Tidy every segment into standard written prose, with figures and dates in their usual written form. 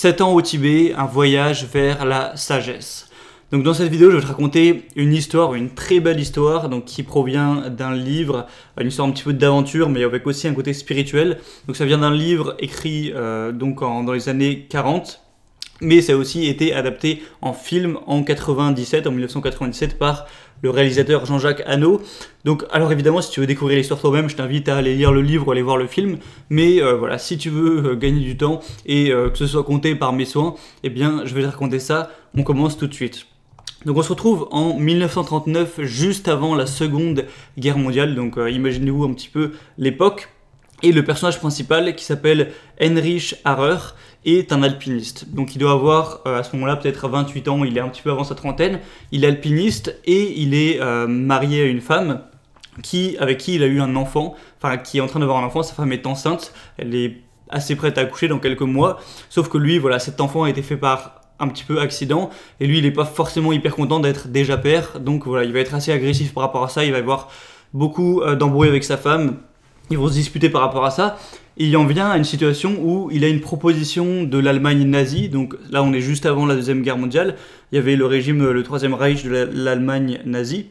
7 ans au Tibet, un voyage vers la sagesse. Donc dans cette vidéo, je vais te raconter une histoire, une très belle histoire, donc qui provient d'un livre, une histoire un petit peu d'aventure, mais avec aussi un côté spirituel. Donc ça vient d'un livre écrit dans les années 40, mais ça a aussi été adapté en film en 1997 par le réalisateur Jean-Jacques Hano. Donc, alors évidemment, si tu veux découvrir l'histoire toi-même, je t'invite à aller lire le livre ou aller voir le film. Mais voilà, si tu veux gagner du temps et que ce soit compté par mes soins, eh bien, je vais te raconter ça. On commence tout de suite. Donc on se retrouve en 1939, juste avant la Seconde Guerre mondiale. Donc imaginez-vous un petit peu l'époque. Et le personnage principal, qui s'appelle Heinrich Harrer, est un alpiniste. Donc il doit avoir à ce moment-là peut-être 28 ans, il est un petit peu avant sa trentaine. Il est alpiniste et il est marié à une femme avec qui il a eu un enfant, enfin qui est en train d'avoir un enfant. Sa femme est enceinte, elle est assez prête à accoucher dans quelques mois. Sauf que lui, voilà, cet enfant a été fait par un petit peu accident, et lui il n'est pas forcément hyper content d'être déjà père, donc voilà, il va être assez agressif par rapport à ça, il va y avoir beaucoup d'embrouilles avec sa femme, ils vont se disputer par rapport à ça, et il en vient à une situation où il a une proposition de l'Allemagne nazie. Donc là on est juste avant la Deuxième Guerre mondiale, il y avait le régime, le Troisième Reich de l'Allemagne nazie,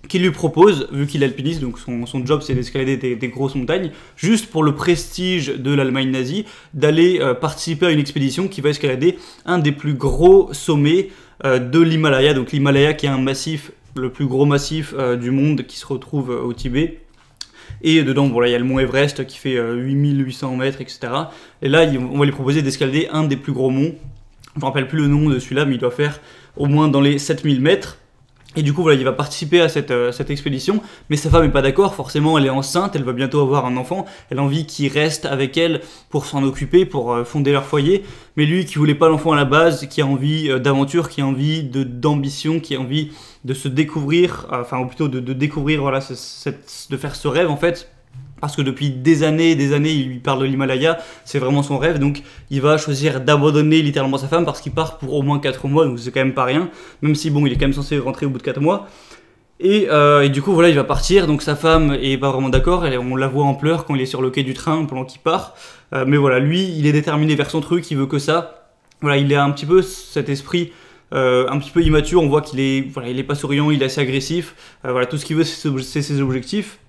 qui lui propose, vu qu'il est alpiniste, donc son job c'est d'escalader des grosses montagnes, juste pour le prestige de l'Allemagne nazie, d'aller participer à une expédition qui va escalader un des plus gros sommets de l'Himalaya. Donc l'Himalaya qui est un massif, le plus gros massif du monde, qui se retrouve au Tibet. Et dedans, voilà, il y a le mont Everest qui fait 8800 mètres, etc. Et là, on va lui proposer d'escalader un des plus gros monts. Je ne me rappelle plus le nom de celui-là, mais il doit faire au moins dans les 7000 mètres. Et du coup, voilà, il va participer à cette expédition, mais sa femme n'est pas d'accord, forcément, elle est enceinte, elle va bientôt avoir un enfant, elle a envie qu'il reste avec elle pour s'en occuper, pour fonder leur foyer, mais lui qui voulait pas l'enfant à la base, qui a envie d'aventure, qui a envie d'ambition, qui a envie de se découvrir, ou plutôt de découvrir, voilà, de faire ce rêve en fait. Parce que depuis des années, il lui parle de l'Himalaya, c'est vraiment son rêve, donc il va choisir d'abandonner littéralement sa femme parce qu'il part pour au moins 4 mois, donc c'est quand même pas rien, même si bon, il est quand même censé rentrer au bout de 4 mois. Et du coup, voilà, il va partir, donc sa femme est pas vraiment d'accord, on la voit en pleurs quand il est sur le quai du train pendant qu'il part, mais voilà, lui, il est déterminé vers son truc, il veut que ça. Voilà, il a un petit peu cet esprit un petit peu immature, on voit qu'il est, voilà, il est pas souriant, il est assez agressif, voilà, tout ce qu'il veut, c'est ses objectifs.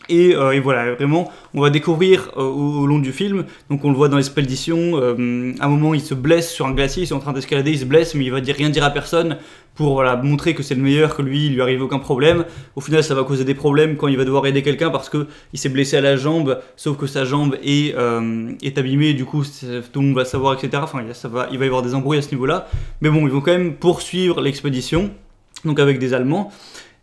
Et voilà, vraiment, on va découvrir au long du film, donc on le voit dans l'expédition, à un moment il se blesse sur un glacier, ils sont en train d'escalader, il se blesse, mais il va rien dire à personne pour voilà, montrer que c'est le meilleur, que lui, il lui arrive aucun problème. Au final, ça va causer des problèmes quand il va devoir aider quelqu'un parce qu'il s'est blessé à la jambe, sauf que sa jambe est abîmée, et du coup, tout le monde va savoir, etc. Enfin, il va y avoir des embrouilles à ce niveau-là, mais bon, ils vont quand même poursuivre l'expédition, donc avec des Allemands,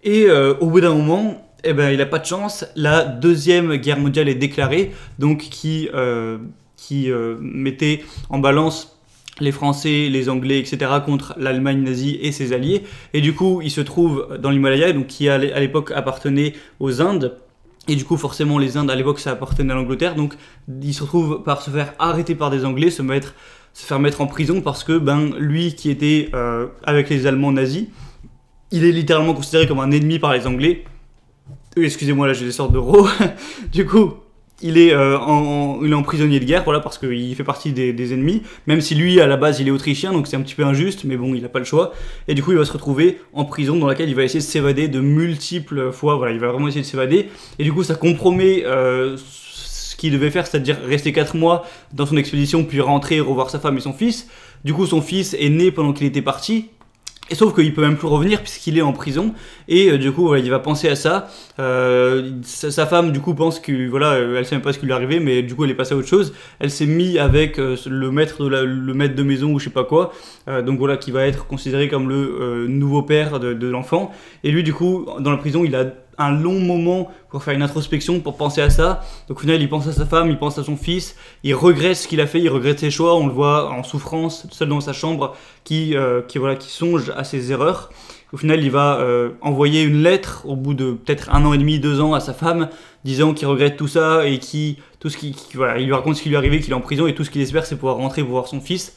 et au bout d'un moment, eh ben, il n'a pas de chance, la Deuxième Guerre mondiale est déclarée, donc qui mettait en balance les Français, les Anglais, etc. contre l'Allemagne nazie et ses alliés. Et du coup, il se trouve dans l'Himalaya, donc qui à l'époque appartenait aux Indes. Et du coup, forcément, les Indes, à l'époque, ça appartenait à l'Angleterre. Donc, il se retrouve par se faire arrêter par des Anglais, se faire mettre en prison parce que lui qui était avec les Allemands nazis, il est littéralement considéré comme un ennemi par les Anglais. Excusez-moi, là j'ai des sortes de rots. Du coup, il est en prisonnier de guerre, voilà, parce qu'il fait partie des ennemis, même si lui, à la base, il est autrichien, donc c'est un petit peu injuste, mais bon, il n'a pas le choix. Et du coup, il va se retrouver en prison dans laquelle il va essayer de s'évader de multiples fois, voilà, il va vraiment essayer de s'évader. Et du coup, ça compromet ce qu'il devait faire, c'est-à-dire rester 4 mois dans son expédition, puis rentrer, revoir sa femme et son fils. Du coup, son fils est né pendant qu'il était parti. Et sauf qu'il peut même plus revenir puisqu'il est en prison, et du coup voilà, il va penser à ça. Sa femme du coup pense que voilà, elle sait même pas ce qui lui est arrivé, mais du coup elle est passée à autre chose. Elle s'est mise avec le maître de maison ou je sais pas quoi, donc voilà, qui va être considéré comme le nouveau père de l'enfant. Et lui du coup dans la prison il a un long moment pour faire une introspection, pour penser à ça. Donc au final il pense à sa femme, il pense à son fils, il regrette ce qu'il a fait, il regrette ses choix, on le voit en souffrance, seul dans sa chambre, qui songe à ses erreurs. Au final il va envoyer une lettre au bout de peut-être 1 an et demi, 2 ans à sa femme, disant qu'il regrette tout ça et il lui raconte ce qui lui est arrivé, qu'il est en prison, et tout ce qu'il espère c'est pouvoir rentrer pour voir son fils.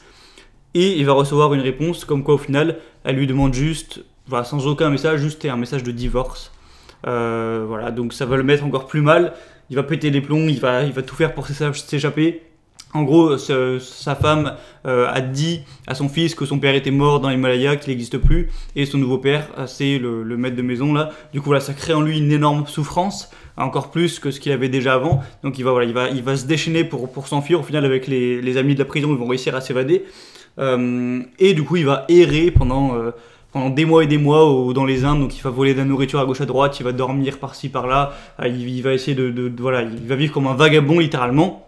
Et il va recevoir une réponse comme quoi au final elle lui demande juste, voilà, sans aucun message, juste un message de divorce. Voilà, donc ça va le mettre encore plus mal, il va péter les plombs, il va tout faire pour s'échapper. En gros, sa femme a dit à son fils que son père était mort dans l'Himalaya, qu'il n'existe plus, et son nouveau père, c'est le maître de maison là. Du coup, voilà, ça crée en lui une énorme souffrance, encore plus que ce qu'il avait déjà avant. Donc, il va se déchaîner pour s'enfuir. Au final, avec les amis de la prison, ils vont réussir à s'évader. Et du coup, il va errer pendant des mois et des mois dans les Indes. Donc, il va voler de la nourriture à gauche à droite, il va dormir par-ci par-là. Il va essayer voilà, il va vivre comme un vagabond littéralement.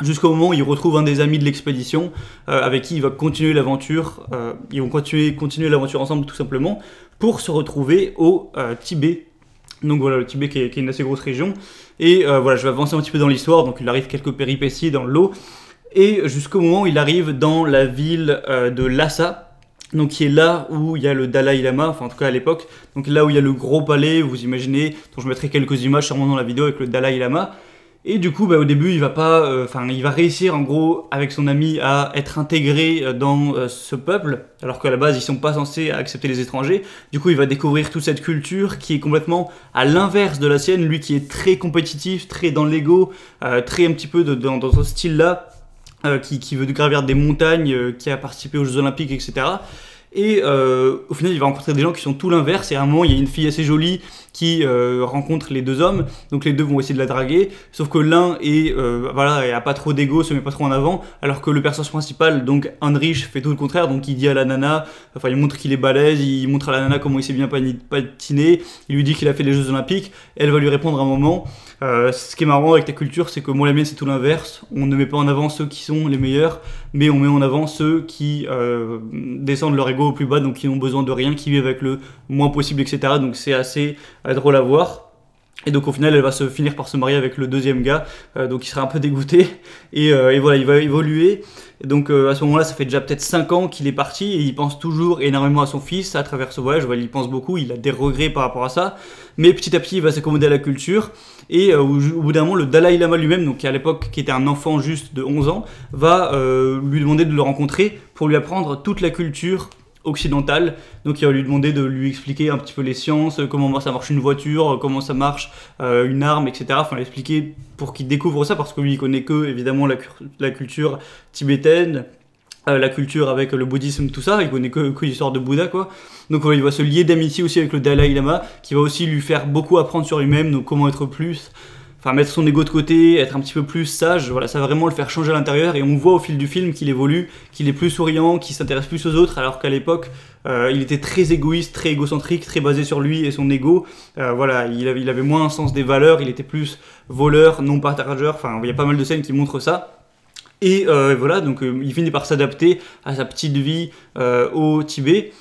Jusqu'au moment où il retrouve un des amis de l'expédition avec qui il va continuer l'aventure. Ils vont continuer l'aventure ensemble tout simplement pour se retrouver au Tibet. Donc voilà, le Tibet qui est une assez grosse région. Et voilà, je vais avancer un petit peu dans l'histoire. Donc il arrive quelques péripéties dans l'eau. Et jusqu'au moment où il arrive dans la ville de Lhasa. Donc qui est là où il y a le Dalai Lama, enfin en tout cas à l'époque. Donc là où il y a le gros palais, vous imaginez, dont je mettrai quelques images sûrement dans la vidéo avec le Dalai Lama. Et du coup, au début, il va réussir en gros avec son ami à être intégré dans ce peuple, alors qu'à la base, ils sont pas censés accepter les étrangers. Du coup, il va découvrir toute cette culture qui est complètement à l'inverse de la sienne, lui qui est très compétitif, très dans l'ego, très un petit peu dans ce style-là, qui veut gravir des montagnes, qui a participé aux Jeux Olympiques, etc. Et au final, il va rencontrer des gens qui sont tout l'inverse. Et à un moment, il y a une fille assez jolie qui rencontre les deux hommes. Donc les deux vont essayer de la draguer. Sauf que l'un a pas trop d'ego, se met pas trop en avant. Alors que le personnage principal, donc Heinrich, fait tout le contraire. Donc il dit à la nana, enfin il montre qu'il est balèze, il montre à la nana comment il s'est bien patiné. Il lui dit qu'il a fait les Jeux Olympiques. Elle va lui répondre à un moment. Ce qui est marrant avec ta culture, c'est que moi la mienne c'est tout l'inverse. On ne met pas en avant ceux qui sont les meilleurs, mais on met en avant ceux qui descendent leur ego au plus bas, donc qui n'ont besoin de rien, qui vivent avec le moins possible, etc. Donc c'est assez drôle à voir. Et donc au final, elle va se finir par se marier avec le deuxième gars, donc il sera un peu dégoûté. Et voilà, il va évoluer. Et donc à ce moment-là, ça fait déjà peut-être 5 ans qu'il est parti et il pense toujours énormément à son fils à travers ce voyage. Il y pense beaucoup, il a des regrets par rapport à ça. Mais petit à petit, il va s'accommoder à la culture. Et au bout d'un moment, le Dalai Lama lui-même, donc qui à l'époque qui était un enfant juste de 11 ans, va lui demander de le rencontrer pour lui apprendre toute la culture occidentale. Donc il va lui demander de lui expliquer un petit peu les sciences, comment ça marche une voiture, comment ça marche une arme, etc. Enfin l'expliquer pour qu'il découvre ça, parce que lui il connaît que évidemment la culture tibétaine, la culture avec le bouddhisme, tout ça, il connaît que l'histoire de Bouddha quoi. Donc voilà, il va se lier d'amitié aussi avec le Dalai Lama, qui va aussi lui faire beaucoup apprendre sur lui-même, donc comment être plus... Enfin, mettre son ego de côté, être un petit peu plus sage, voilà, ça va vraiment le faire changer à l'intérieur. Et on voit au fil du film qu'il évolue, qu'il est plus souriant, qu'il s'intéresse plus aux autres, alors qu'à l'époque, il était très égoïste, très égocentrique, très basé sur lui et son ego. Voilà, il avait moins un sens des valeurs, il était plus voleur, non partageur. Enfin, il y a pas mal de scènes qui montrent ça. Et voilà, donc il finit par s'adapter à sa petite vie au Tibet.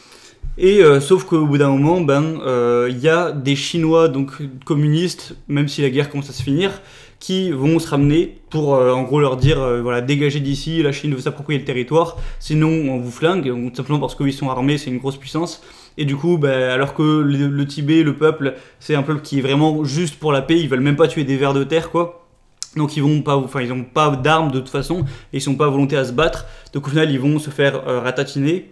Et sauf qu'au bout d'un moment, il y a des Chinois donc communistes, même si la guerre commence à se finir, qui vont se ramener pour en gros leur dire voilà, dégagez d'ici, la Chine veut s'approprier le territoire, sinon on vous flingue, tout simplement parce qu'ils sont armés, c'est une grosse puissance. Et du coup, alors que le Tibet, le peuple, c'est un peuple qui est vraiment juste pour la paix, ils veulent même pas tuer des vers de terre quoi. Donc ils n'ont pas d'armes de toute façon, et ils sont pas volontés à se battre. Donc au final, ils vont se faire ratatiner.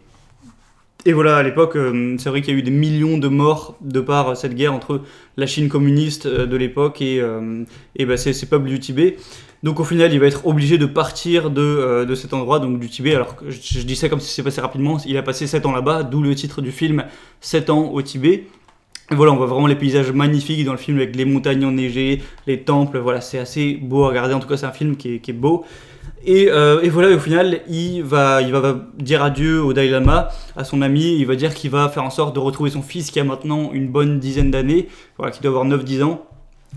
Et voilà, à l'époque, c'est vrai qu'il y a eu des millions de morts de par cette guerre entre la Chine communiste de l'époque et ces peuples du Tibet. Donc au final, il va être obligé de partir de cet endroit, donc du Tibet. Alors que je dis ça comme si c'est passé rapidement, il a passé 7 ans là-bas, d'où le titre du film, 7 ans au Tibet. Et voilà, on voit vraiment les paysages magnifiques dans le film avec les montagnes enneigées, les temples, voilà, c'est assez beau à regarder. En tout cas, c'est un film qui est beau. Et voilà, au final, il va dire adieu au Dalai Lama, à son ami. Il va dire qu'il va faire en sorte de retrouver son fils qui a maintenant une bonne dizaine d'années, voilà, qui doit avoir 9-10 ans.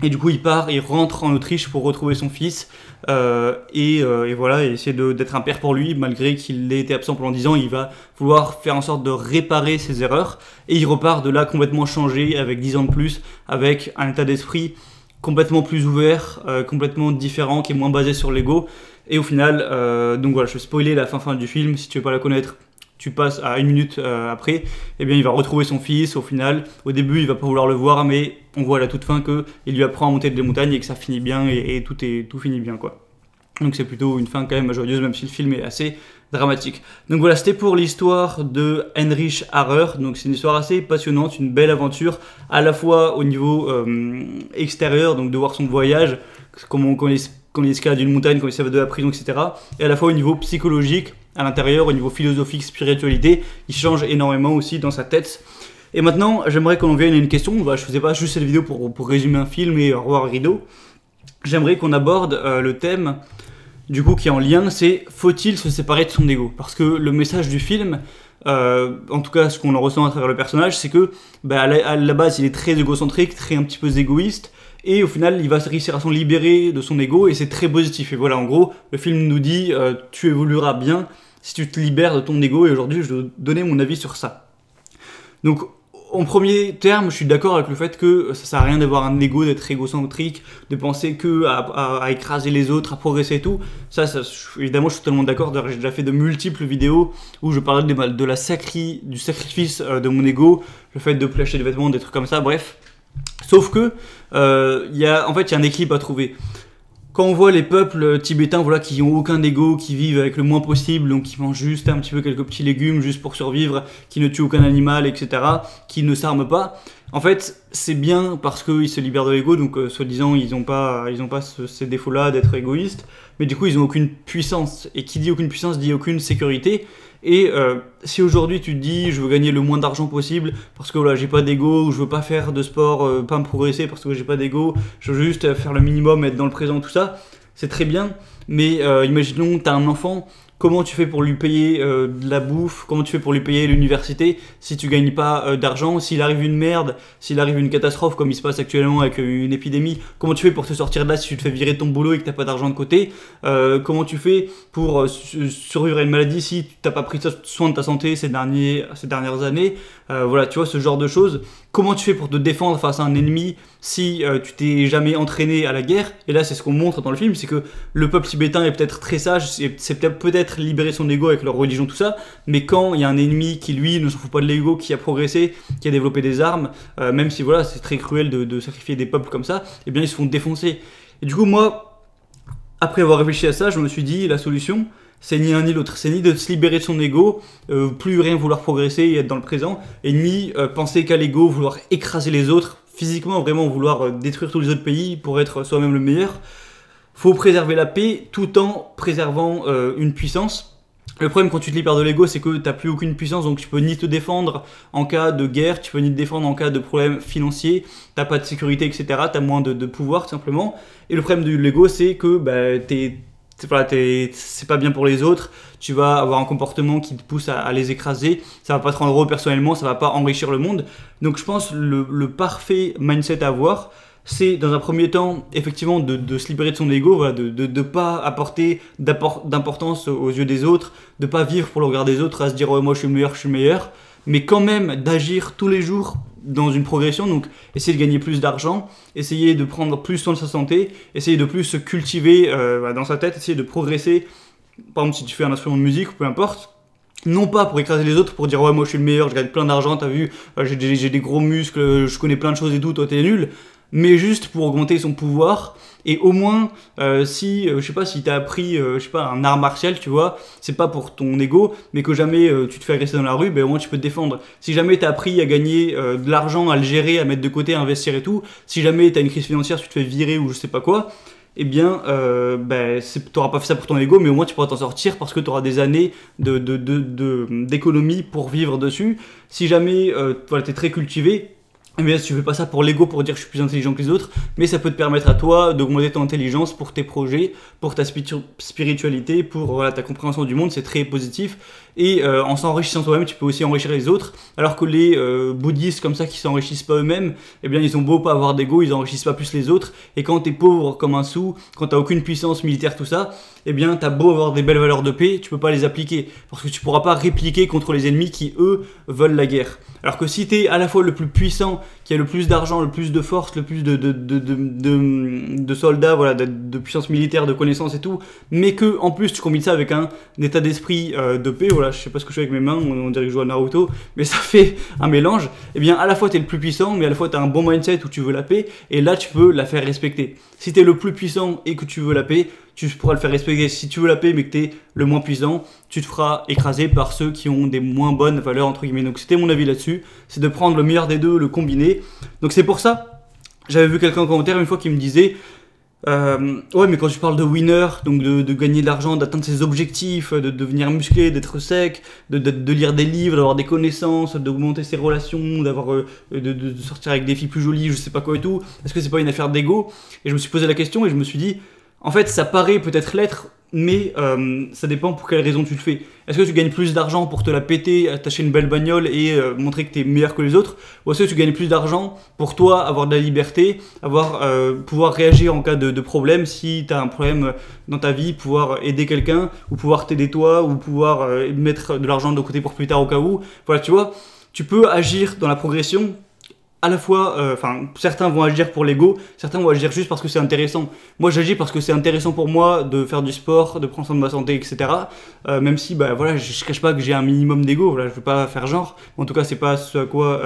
Et du coup, il part, il rentre en Autriche pour retrouver son fils. Et voilà, et essayer d'être un père pour lui, malgré qu'il ait été absent pendant 10 ans. Il va vouloir faire en sorte de réparer ses erreurs. Et il repart de là complètement changé, avec 10 ans de plus, avec un état d'esprit complètement plus ouvert, complètement différent, qui est moins basé sur l'ego. Et au final, donc voilà, je vais spoiler la fin du film, si tu veux pas la connaître, tu passes à 1 minute après, et bien il va retrouver son fils au final. Au début, il va pas vouloir le voir, mais on voit à la toute fin qu'il lui apprend à monter des montagnes et que ça finit bien, et tout finit bien, quoi. Donc c'est plutôt une fin quand même joyeuse, même si le film est assez dramatique. Donc voilà, c'était pour l'histoire de Heinrich Harrer. Donc c'est une histoire assez passionnante, une belle aventure, à la fois au niveau extérieur, donc de voir son voyage, comment quand il escalade une montagne, quand il s'évade de la prison, etc. Et à la fois au niveau psychologique, à l'intérieur, au niveau philosophique, spiritualité, il change énormément aussi dans sa tête. Et maintenant, j'aimerais qu'on en vienne à une question. Je faisais pas juste cette vidéo pour résumer un film et revoir un rideau. J'aimerais qu'on aborde le thème, du coup, qui est en lien, c'est faut-il se séparer de son ego? Parce que le message du film, en tout cas ce qu'on en ressent à travers le personnage, c'est que à la base il est très égocentrique, très un petit peu égoïste, et au final il va réussir à s'en libérer de son ego, et c'est très positif. Et voilà, en gros, le film nous dit tu évolueras bien si tu te libères de ton ego, et aujourd'hui je vais donner mon avis sur ça. Donc en premier terme, je suis d'accord avec le fait que ça sert à rien d'avoir un ego, d'être égocentrique, de penser que à écraser les autres, à progresser et tout. Ça, évidemment, je suis totalement d'accord. J'ai déjà fait de multiples vidéos où je parlais du sacrifice de mon ego, le fait de plus acheter des vêtements, des trucs comme ça, bref. Sauf que, il y a un équilibre à trouver. Quand on voit les peuples tibétains, voilà, qui n'ont aucun ego, qui vivent avec le moins possible, donc qui mangent juste un petit peu quelques petits légumes juste pour survivre, qui ne tuent aucun animal, etc., qui ne s'arment pas, en fait, c'est bien parce qu'ils se libèrent de l'ego, donc soi-disant, ils n'ont pas ces défauts-là d'être égoïstes, mais du coup, ils n'ont aucune puissance. Et qui dit aucune puissance dit aucune sécurité. Et si aujourd'hui tu te dis je veux gagner le moins d'argent possible parce que voilà, j'ai pas d'ego, ou je veux pas faire de sport, pas me progresser parce que j'ai pas d'ego, je veux juste faire le minimum, être dans le présent, tout ça, c'est très bien. Mais imaginons t'as un enfant, comment tu fais pour lui payer de la bouffe, comment tu fais pour lui payer l'université si tu gagnes pas d'argent, s'il arrive une merde, s'il arrive une catastrophe comme il se passe actuellement avec une épidémie, comment tu fais pour te sortir de là si tu te fais virer de ton boulot et que t'as pas d'argent de côté, comment tu fais pour survivre à une maladie si tu n'as pas pris soin de ta santé ces dernières années, voilà, tu vois, ce genre de choses. Comment tu fais pour te défendre face à un ennemi si tu t'es jamais entraîné à la guerre? Et là, c'est ce qu'on montre dans le film, c'est que le peuple tibétain est peut-être très sage, c'est peut-être libérer son ego avec leur religion, tout ça, mais quand il y a un ennemi qui, lui, ne s'en fout pas de l'ego, qui a progressé, qui a développé des armes, même si voilà, c'est très cruel de sacrifier des peuples comme ça, eh bien ils se font défoncer. Et du coup, moi, après avoir réfléchi à ça, je me suis dit, la solution, c'est ni un ni l'autre, c'est ni de se libérer de son ego, plus rien vouloir progresser et être dans le présent, et ni penser qu'à l'ego, vouloir écraser les autres, physiquement vraiment vouloir détruire tous les autres pays pour être soi-même le meilleur. Faut préserver la paix tout en préservant une puissance. Le problème quand tu te libères de l'ego, c'est que tu n'as plus aucune puissance, donc tu peux ni te défendre en cas de guerre, tu peux ni te défendre en cas de problème financier, tu n'as pas de sécurité, etc., tu as moins de pouvoir tout simplement. Et le problème de l'ego, c'est que c'est pas bien pour les autres, tu vas avoir un comportement qui te pousse à les écraser, ça va pas te rendre heureux personnellement, ça va pas enrichir le monde. Donc je pense le parfait mindset à avoir, c'est dans un premier temps effectivement de se libérer de son ego, voilà, de pas apporter d'importance aux yeux des autres, de pas vivre pour le regard des autres, à se dire oh, moi je suis meilleur, mais quand même d'agir tous les jours dans une progression, donc essayer de gagner plus d'argent, essayer de prendre plus soin de sa santé, essayer de plus se cultiver dans sa tête, essayer de progresser, par exemple si tu fais un instrument de musique ou peu importe, non pas pour écraser les autres, pour dire ouais moi je suis le meilleur, je gagne plein d'argent, t'as vu, j'ai des gros muscles, je connais plein de choses et tout, toi t'es nul, mais juste pour augmenter son pouvoir. Et au moins, si t'as appris, un art martial, tu vois, c'est pas pour ton ego, mais que jamais tu te fais agresser dans la rue, au moins tu peux te défendre. Si jamais t'as appris à gagner de l'argent, à le gérer, à mettre de côté, à investir et tout, si jamais t'as une crise financière, tu te fais virer ou je sais pas quoi, eh bien, t'auras pas fait ça pour ton ego, mais au moins tu pourras t'en sortir parce que t'auras des années d'économie pour vivre dessus. Si jamais t'es très cultivé, eh bien, tu fais pas ça pour l'ego, pour dire que je suis plus intelligent que les autres, mais ça peut te permettre à toi d'augmenter ton intelligence pour tes projets, pour ta spiritualité, pour ta compréhension du monde, c'est très positif. Et en s'enrichissant toi-même, tu peux aussi enrichir les autres. Alors que les bouddhistes comme ça qui s'enrichissent pas eux-mêmes, eh bien ils ont beau pas avoir d'ego, ils enrichissent pas plus les autres. Et quand t'es pauvre comme un sou, quand t'as aucune puissance militaire, tout ça, eh bien t'as beau avoir des belles valeurs de paix, tu peux pas les appliquer parce que tu pourras pas répliquer contre les ennemis qui eux veulent la guerre. Alors que si t'es à la fois le plus puissant, qui a le plus d'argent, le plus de force, le plus de soldats, voilà, de puissance militaire, de connaissances et tout, mais que en plus tu combines ça avec un état d'esprit de paix, voilà, je sais pas ce que je fais avec mes mains, on dirait que je joue à Naruto, mais ça fait un mélange. Et bien à la fois t'es le plus puissant, mais à la fois t'as un bon mindset où tu veux la paix, et là tu peux la faire respecter. Si t'es le plus puissant et que tu veux la paix, tu pourras le faire respecter. Si tu veux la paix mais que t'es le moins puissant, tu te feras écraser par ceux qui ont des moins bonnes valeurs entre guillemets. Donc c'était mon avis là-dessus, c'est de prendre le meilleur des deux, le combiner. Donc c'est pour ça, j'avais vu quelqu'un en commentaire une fois qui me disait Ouais, mais quand tu parles de winner, donc de gagner de l'argent, d'atteindre ses objectifs, de devenir musclé, d'être sec, de lire des livres, d'avoir des connaissances, d'augmenter ses relations, de sortir avec des filles plus jolies, je sais pas quoi et tout, est-ce que c'est pas une affaire d'ego? Et je me suis posé la question et je me suis dit, en fait, ça paraît peut-être l'être, mais ça dépend pour quelle raison tu le fais. Est-ce que tu gagnes plus d'argent pour te la péter, attacher une belle bagnole et montrer que tu es meilleur que les autres? Ou est-ce que tu gagnes plus d'argent pour toi avoir de la liberté, pouvoir réagir en cas de problème, si tu as un problème dans ta vie, pouvoir aider quelqu'un, ou pouvoir t'aider toi, ou pouvoir mettre de l'argent de côté pour plus tard au cas où? Voilà, tu vois, tu peux agir dans la progression. À la fois, certains vont agir pour l'ego, certains vont agir juste parce que c'est intéressant. Moi, j'agis parce que c'est intéressant pour moi de faire du sport, de prendre soin de ma santé, etc. Même si, voilà, je cache pas que j'ai un minimum d'ego. Voilà, je veux pas faire genre. En tout cas, c'est pas ce à quoi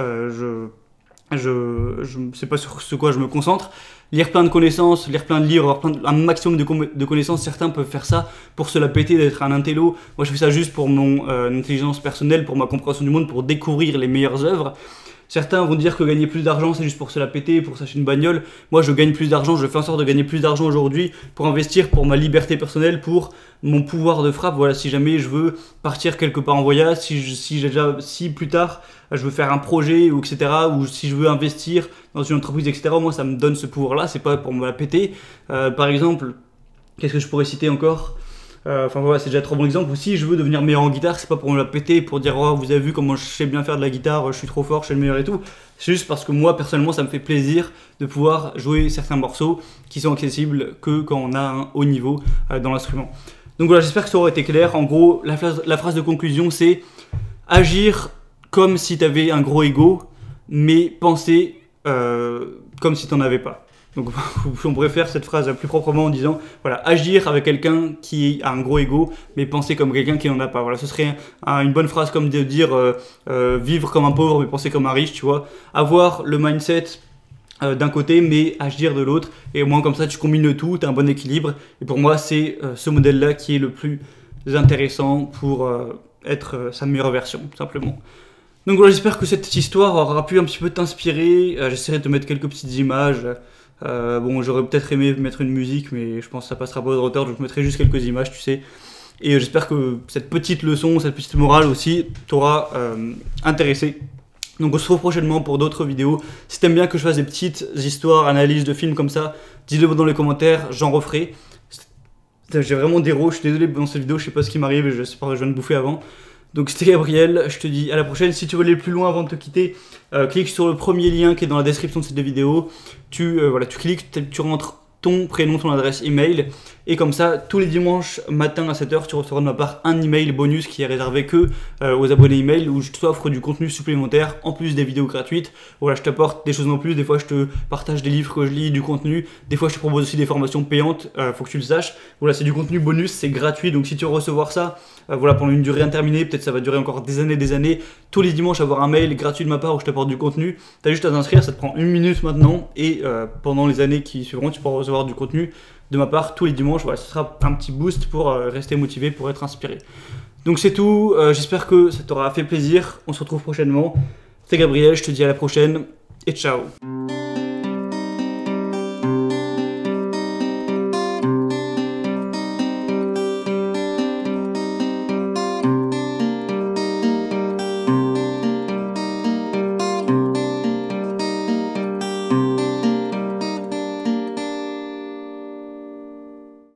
c'est pas sur ce quoi je me concentre. Lire plein de connaissances, lire plein de livres, avoir un maximum de connaissances. Certains peuvent faire ça pour se la péter, d'être un intello. Moi, je fais ça juste pour mon intelligence personnelle, pour ma compréhension du monde, pour découvrir les meilleures œuvres. Certains vont dire que gagner plus d'argent, c'est juste pour se la péter, pour s'acheter une bagnole. Moi, je gagne plus d'argent, je fais en sorte de gagner plus d'argent aujourd'hui pour investir pour ma liberté personnelle, pour mon pouvoir de frappe. Voilà, si jamais je veux partir quelque part en voyage, si plus tard je veux faire un projet, ou etc., ou si je veux investir dans une entreprise, etc., moi, ça me donne ce pouvoir-là, c'est pas pour me la péter. Par exemple, qu'est-ce que je pourrais citer encore ? Voilà, c'est déjà trop bon exemple. Ou si je veux devenir meilleur en guitare, c'est pas pour me la péter, pour dire oh, vous avez vu comment je sais bien faire de la guitare, je suis trop fort, je suis le meilleur et tout. C'est juste parce que moi personnellement ça me fait plaisir de pouvoir jouer certains morceaux qui sont accessibles que quand on a un haut niveau dans l'instrument. Donc voilà, j'espère que ça aura été clair. En gros, la phrase de conclusion c'est agir comme si tu avais un gros ego, mais penser comme si tu n'en avais pas. Donc on pourrait faire cette phrase plus proprement en disant voilà, agir avec quelqu'un qui a un gros ego, mais penser comme quelqu'un qui n'en a pas. Voilà, ce serait une bonne phrase comme de dire vivre comme un pauvre mais penser comme un riche, tu vois. Avoir le mindset d'un côté mais agir de l'autre, et au moins comme ça tu combines le tout, tu as un bon équilibre. Et pour moi c'est ce modèle-là qui est le plus intéressant pour être sa meilleure version, tout simplement. Donc voilà, j'espère que cette histoire aura pu un petit peu t'inspirer. J'essaierai de te mettre quelques petites images. Bon, j'aurais peut-être aimé mettre une musique, mais je pense que ça passera pas de retard, donc je mettrai juste quelques images, tu sais. Et j'espère que cette petite leçon, cette petite morale aussi, t'aura intéressé. Donc on se retrouve prochainement pour d'autres vidéos. Si t'aimes bien que je fasse des petites histoires, analyses de films comme ça, dis-le dans les commentaires, j'en referai. J'ai vraiment des rots, je suis désolé dans cette vidéo, je sais pas ce qui m'arrive, je sais pas, je viens de bouffer avant. Donc c'était Gabriel, je te dis à la prochaine. Si tu veux aller plus loin avant de te quitter, clique sur le premier lien qui est dans la description de cette vidéo. Tu cliques, tu rentres ton prénom, ton adresse email, et comme ça, tous les dimanches matin à 7h, tu recevras de ma part un email bonus qui est réservé que aux abonnés email, où je t'offre du contenu supplémentaire, en plus des vidéos gratuites. Voilà, je t'apporte des choses en plus, des fois je te partage des livres que je lis, du contenu, des fois je te propose aussi des formations payantes, faut que tu le saches. Voilà, c'est du contenu bonus, c'est gratuit, donc si tu veux recevoir ça, voilà, pendant une durée indéterminée, peut-être ça va durer encore des années, tous les dimanches avoir un mail gratuit de ma part où je t'apporte du contenu, t'as juste à t'inscrire, ça te prend 1 minute maintenant, et pendant les années qui suivront, tu pourras recevoir du contenu de ma part tous les dimanches. Voilà, ce sera un petit boost pour rester motivé, pour être inspiré. Donc c'est tout, j'espère que ça t'aura fait plaisir, on se retrouve prochainement. C'est Gabriel, je te dis à la prochaine, et ciao.